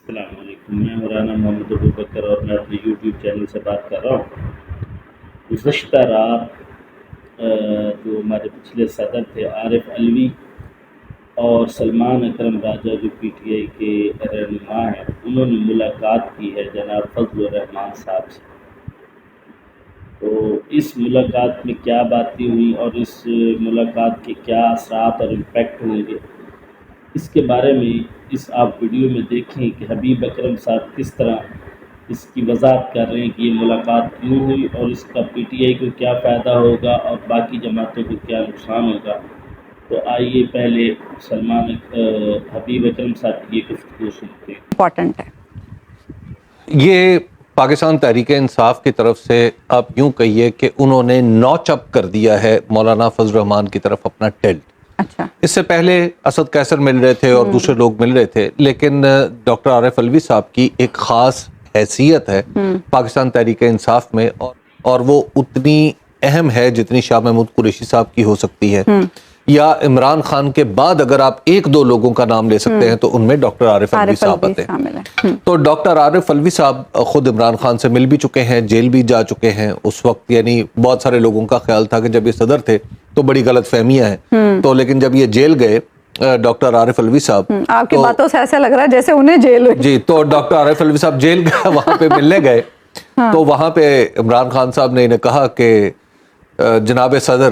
السلام علیکم، میں مولانا محمد ابوبکر اور میں اپنے یوٹیوب چینل سے بات کر رہا ہوں۔ گزشتہ رات جو ہمارے پچھلے صدر تھے عارف علوی اور سلمان اکرم راجہ جو پی ٹی آئی کے رہنما ہیں، انہوں نے ملاقات کی ہے جناب فضل الرحمان صاحب سے۔ تو اس ملاقات میں کیا باتیں ہوئی اور اس ملاقات کے کیا اثرات اور امپیکٹ ہوں گے، اس کے بارے میں اس آپ ویڈیو میں دیکھیں کہ حبیب اکرم صاحب کس طرح اس کی وضاحت کر رہے ہیں کہ یہ ملاقات کیوں ہوئی اور اس کا پی ٹی آئی کو کیا فائدہ ہوگا اور باقی جماعتوں کو کیا نقصان ہوگا۔ تو آئیے پہلے حبیب اکرم صاحب کی یہ گفتگو سنتے ہیں۔ امپورٹنٹ ہے یہ پاکستان تحریک انصاف کی طرف سے آپ یوں کہیے کہ انہوں نے نوچ اپ کر دیا ہے مولانا فضل الرحمان کی طرف اپنا ٹلٹ۔ اچھا، اس سے پہلے اسد قیصر مل رہے تھے اور دوسرے لوگ مل رہے تھے، لیکن ڈاکٹر عارف علوی صاحب کی ایک خاص حیثیت ہے پاکستان تحریک انصاف میں، اور وہ اتنی اہم ہے جتنی شاہ محمود قریشی صاحب کی ہو سکتی ہے، یا عمران خان کے بعد اگر آپ ایک دو لوگوں کا نام لے سکتے ہیں تو ان میں ڈاکٹر عارف علوی صاحب آتے ہیں۔ تو ڈاکٹر عارف علوی صاحب خود عمران خان سے مل بھی چکے ہیں، جیل بھی جا چکے ہیں اس وقت، یعنی بہت سارے لوگوں کا خیال تھا کہ جب یہ صدر تھے تو بڑی غلط فہمیاں ہیں، تو لیکن جب یہ جیل گئے ڈاکٹر عارف علوی صاحب، آپ کی باتوں سے ایسا لگ رہا ہے جیسے انہیں جیل ہوئی۔ جی، تو ڈاکٹر عارف علوی صاحب جیل گئے، وہاں پہ ملنے گئے، تو وہاں پہ عمران خان صاحب نے انہیں کہا کہ جناب صدر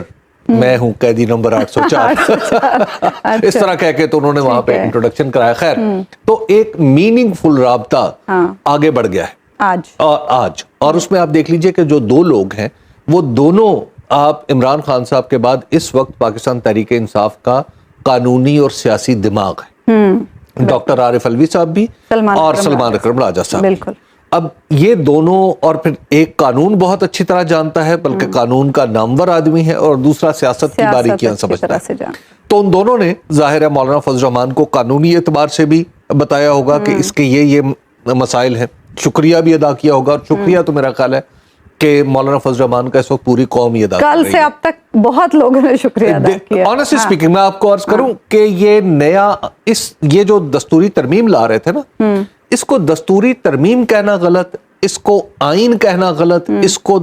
میں ہوں قیدی نمبر 804، اس طرح کہہ کے تو انہوں نے وہاں پہ انٹروڈکشن کرایا۔ خیر، تو ایک میننگ فل رابطہ آگے بڑھ گیا ہے آج، اور اس میں آپ دیکھ لیجئے کہ جو دو لوگ ہیں وہ دونوں آپ عمران خان صاحب کے بعد اس وقت پاکستان تحریک انصاف کا قانونی اور سیاسی دماغ ہے، ڈاکٹر عارف علوی صاحب بھی اور سلمان اکرم راجہ صاحب۔ بالکل۔ اب یہ دونوں، اور پھر ایک قانون بہت اچھی طرح جانتا ہے، بلکہ قانون کا نامور آدمی ہے، اور دوسرا سیاست کی باریکیاں سمجھتا ہے، تو ان دونوں نے ظاہر ہے مولانا فضل الرحمان کو قانونی اعتبار سے بھی بتایا ہوگا کہ اس کے یہ مسائل ہیں، شکریہ بھی ادا کیا ہوگا، اور شکریہ تو میرا خیال ہے کہ مولانا فضل الرحمان کا اس وقت پوری قوم ہی ادا کر رہی ہے۔ کل سے اب تک بہت لوگوں نے شکریہ ادا کیا۔ آنیسٹلی اسپیکنگ، میں آپ کو عرض کروں کہ یہ نیا یہ جو دستوری ترمیم لا رہے تھے نا، اس کو دستوری ترمیم کہنا غلط، اس کو آئین کہنا غلط، اس کو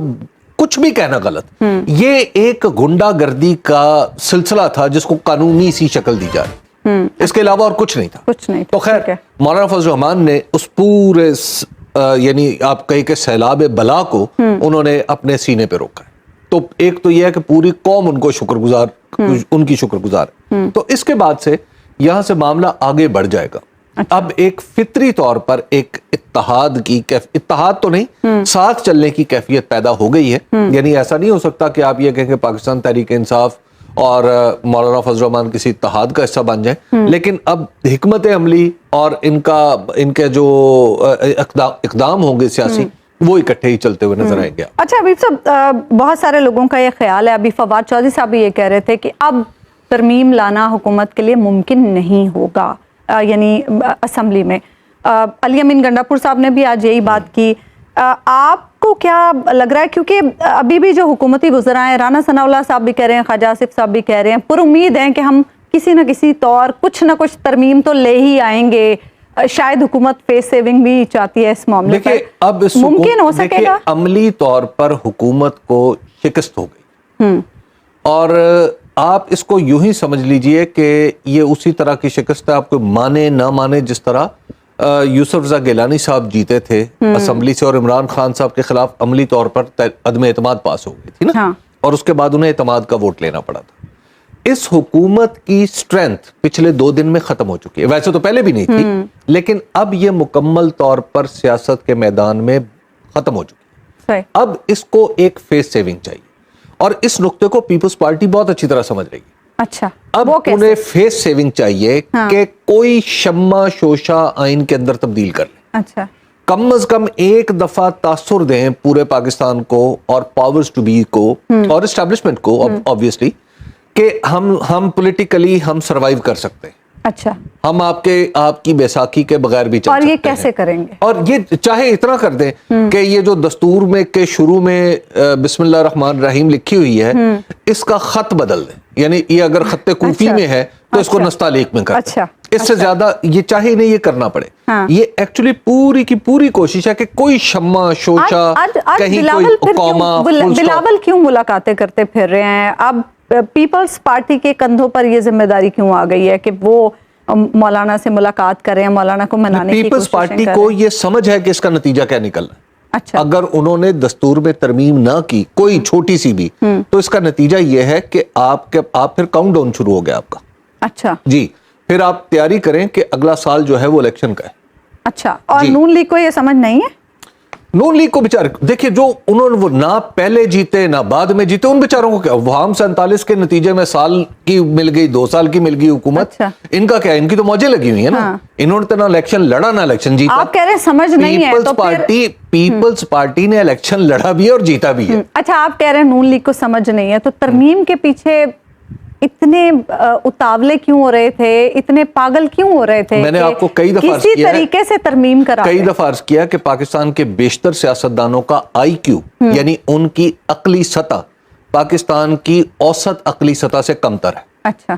کچھ بھی کہنا غلط، یہ ایک گنڈا گردی کا سلسلہ تھا جس کو قانونی سی شکل دی جا رہی، اس کے علاوہ اور کچھ نہیں تھا۔ تو خیر، مولانا فضل الرحمان نے اس پورے یعنی آپ کہیں کہ سیلاب بلا کو انہوں نے اپنے سینے پہ روکا ہے۔ تو ایک تو یہ ہے کہ پوری قوم ان کی شکر گزار ہے۔ تو اس کے بعد سے یہاں سے معاملہ آگے بڑھ جائے گا۔ اب ایک فطری طور پر ایک اتحاد تو نہیں، ساتھ چلنے کی کیفیت پیدا ہو گئی ہے، یعنی ایسا نہیں ہو سکتا کہ آپ یہ کہیں کہ پاکستان تحریک انصاف اور مولانا فضل الرحمان کسی اتحاد کا حصہ بن جائیں، لیکن اب حکمت عملی اور ان کے جو اقدام ہوں گے سیاسی، وہ اکٹھے ہی چلتے ہوئے نظر آئیں گے۔ اچھا حبیب صاحب، بہت سارے لوگوں کا یہ خیال ہے، ابھی فواد چودھری صاحب بھی یہ کہہ رہے تھے کہ اب ترمیم لانا حکومت کے لیے ممکن نہیں ہوگا، یعنی اسمبلی میں۔ علی امین گنڈاپور صاحب نے بھی آج یہی بات کی۔ آپ کو کیا لگ رہا ہے، کیونکہ ابھی بھی جو حکومتی وزراء ہیں، رانا ثناء اللہ صاحب بھی کہہ رہے ہیں، خواجہ آصف صاحب بھی کہہ رہے ہیں، پر امید ہیں کہ ہم کسی نہ کسی طور کچھ نہ کچھ ترمیم تو لے ہی آئیں گے، شاید حکومت فیس سیونگ بھی چاہتی ہے اس معاملے پر، اب ممکن ہو سکے گا؟ عملی طور پر حکومت کو شکست ہو گئی، اور آپ اس کو یوں ہی سمجھ لیجئے کہ یہ اسی طرح کی شکست ہے، آپ کو مانے نہ مانے، جس طرح یوسف رضا گیلانی صاحب جیتے تھے اسمبلی سے اور عمران خان صاحب کے خلاف عملی طور پر عدم اعتماد پاس ہو گئی تھی نا، اور اس کے بعد انہیں اعتماد کا ووٹ لینا پڑا تھا۔ اس حکومت کی سٹرینتھ پچھلے 2 دن میں ختم ہو چکی ہے، ویسے تو پہلے بھی نہیں تھی، لیکن اب یہ مکمل طور پر سیاست کے میدان میں ختم ہو چکی ہے۔ اب اس کو ایک فیس سیونگ چاہیے، اور اس نقطے کو پیپلز پارٹی بہت اچھی طرح سمجھ رہی ہے۔ اچھا، اب انہیں فیس سیونگ چاہیے کہ کوئی شمع شوشہ آئین کے اندر تبدیل کر لیں، اچھا، کم از کم ایک دفعہ تاثر دیں پورے پاکستان کو اور پاورز ٹو بی کو اور اسٹیبلشمنٹ کو، obviously، کہ ہم پولیٹیکلی ہم سروائیو کر سکتے ہیں، اچھا، ہم آپ کی بیساکھی کے بغیر بھی چل اور سکتے یہ ہیں۔ کیسے کریں گے؟ اور یہ چاہے اتنا کر دیں کہ یہ جو دستور میں کے شروع میں بسم اللہ الرحمن الرحیم لکھی ہوئی ہے، اس کا خط بدل دیں، یعنی یہ اگر خط کوفی میں ہے تو اس کو نستعلیق میں کر دیں، اس سے زیادہ یہ چاہے نہیں یہ کرنا پڑے. یہ ایکچولی پوری کی پوری کوشش ہے کہ کوئی شمع شوشہ کہیں کوئی قوما. بلاول کیوں ملاقاتیں کرتے پھر رہے ہیں؟ اب پیپلز پارٹی کے کندھوں پر یہ ذمہ داری کیوں آ گئی ہے کہ وہ مولانا سے ملاقات کریں, مولانا کو منانے کی پیپلز پارٹی کو یہ سمجھ ہے کہ اس کا نتیجہ کیا نکلنا ہے. اچھا, اگر انہوں نے دستور میں ترمیم نہ کی کوئی چھوٹی سی بھی تو اس کا نتیجہ یہ ہے کہ آپ پھر کاؤنٹ ڈاؤن شروع ہو گیا آپ کا. اچھا جی, پھر آپ تیاری کریں کہ اگلا سال جو ہے وہ الیکشن کا ہے. اچھا, اور نون لیگ کو یہ سمجھ نہیں ہے؟ نون لیگ کو بیچارے دیکھیں, جو انہوں نے وہ نہ پہلے جیتے نہ بعد میں جیتے, ان بیچاروں کو کیا, وہاں 47 کے نتیجے میں سال کی مل گئی, 2 سال کی مل گئی حکومت. ان کا کیا, ان کی تو موجیں لگی ہوئی ہیں نا. انہوں نے تو نہ الیکشن لڑا نہ الیکشن جیتا. آپ کہہ رہے ہیں سمجھ نہیں ہے تو پیپلز پارٹی نے الیکشن لڑا بھی ہے اور جیتا بھی ہے. اچھا, آپ کہہ رہے ہیں نون لیگ کو سمجھ نہیں ہے, تو ترمیم کے پیچھے اتنے اتاولے کیوں ہو رہے تھے, اتنے پاگل کیوں ہو رہے تھے؟ میں نے آپ کو کئی دفعہ کسی طریقے سے ترمیم کرا, کئی دفعہ عرض کیا کہ پاکستان کے بیشتر سیاستدانوں کا آئی کیو یعنی ان کی عقلی سطح پاکستان کی اوسط عقلی سطح سے کم تر ہے. اچھا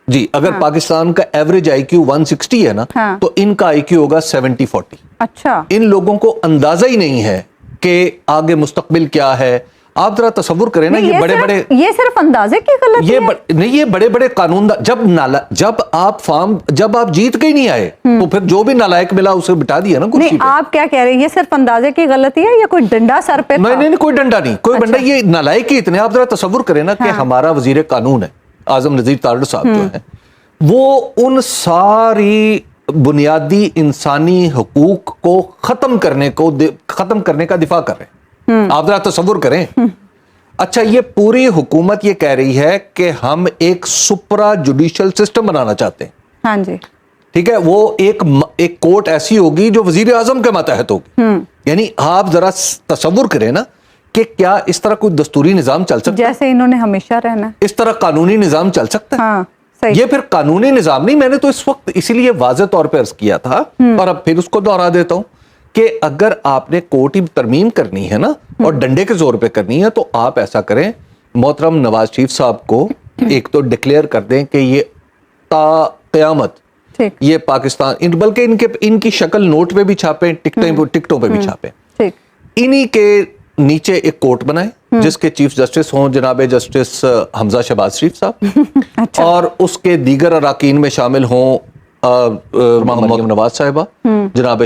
جی, اگر پاکستان کا ایوریج آئی کیو 160 ہے نا, تو ان کا آئی کیو ہوگا 70-40. اچھا, ان لوگوں کو اندازہ ہی نہیں ہے کہ آگے مستقبل کیا ہے. آپ ذرا تصور کریں نا, یہ بڑے بڑے, یہ صرف اندازے کی غلطی ہے نہیں, یہ بڑے بڑے قانون جب آپ جیت کے ہی نہیں آئے تو پھر جو بھی نالائق ملا اسے بٹھا دیا نا کرسی پہ. آپ کیا کہہ رہے ہیں, یہ صرف اندازے کی غلطی ہے یا کوئی ڈنڈا سر پہ تھا؟ نہیں, کوئی ڈنڈا نہیں, کوئی ڈنڈا, یہ نالائق ہی اتنے. آپ ذرا تصور کریں نا کہ ہمارا وزیر قانون ہے اعظم نذیر تارڑ صاحب جو ہیں, وہ ان ساری بنیادی انسانی حقوق کو ختم کرنے کا دفاع کر رہے ہیں. آپ ذرا تصور کریں. اچھا, یہ پوری حکومت یہ کہہ رہی ہے کہ ہم ایک سپرا جوڈیشل سسٹم بنانا چاہتے ہیں. ہاں جی, ٹھیک ہے, وہ ایک کورٹ ایسی ہوگی جو وزیر اعظم کے ماتحت ہوگی. یعنی آپ ذرا تصور کریں نا کہ کیا اس طرح کوئی دستوری نظام چل سکتا ہے؟ جیسے انہوں نے ہمیشہ رہنا, اس طرح قانونی نظام چل سکتا ہے؟ یہ پھر قانونی نظام نہیں. میں نے تو اس وقت اسی لیے واضح طور پہ عرض کیا تھا اور اب پھر اس کو دوہرا دیتا ہوں کہ اگر آپ نے کوٹی ترمیم کرنی ہے نا اور ڈنڈے کے زور پہ کرنی ہے تو آپ ایسا کریں, محترم نواز شریف صاحب کو ایک تو ڈکلیئر کر دیں کہ یہ تا قیامت یہ پاکستان, بلکہ ان کی شکل نوٹ پہ بھی چھاپیں, ٹکٹوں پہ بھی چھاپیں. انہی کے نیچے ایک کورٹ بنائیں جس کے چیف جسٹس ہوں جناب جسٹس حمزہ شہباز شریف صاحب, اور اس کے دیگر اراکین میں شامل ہوں محمد نواز صاحبہ, جناب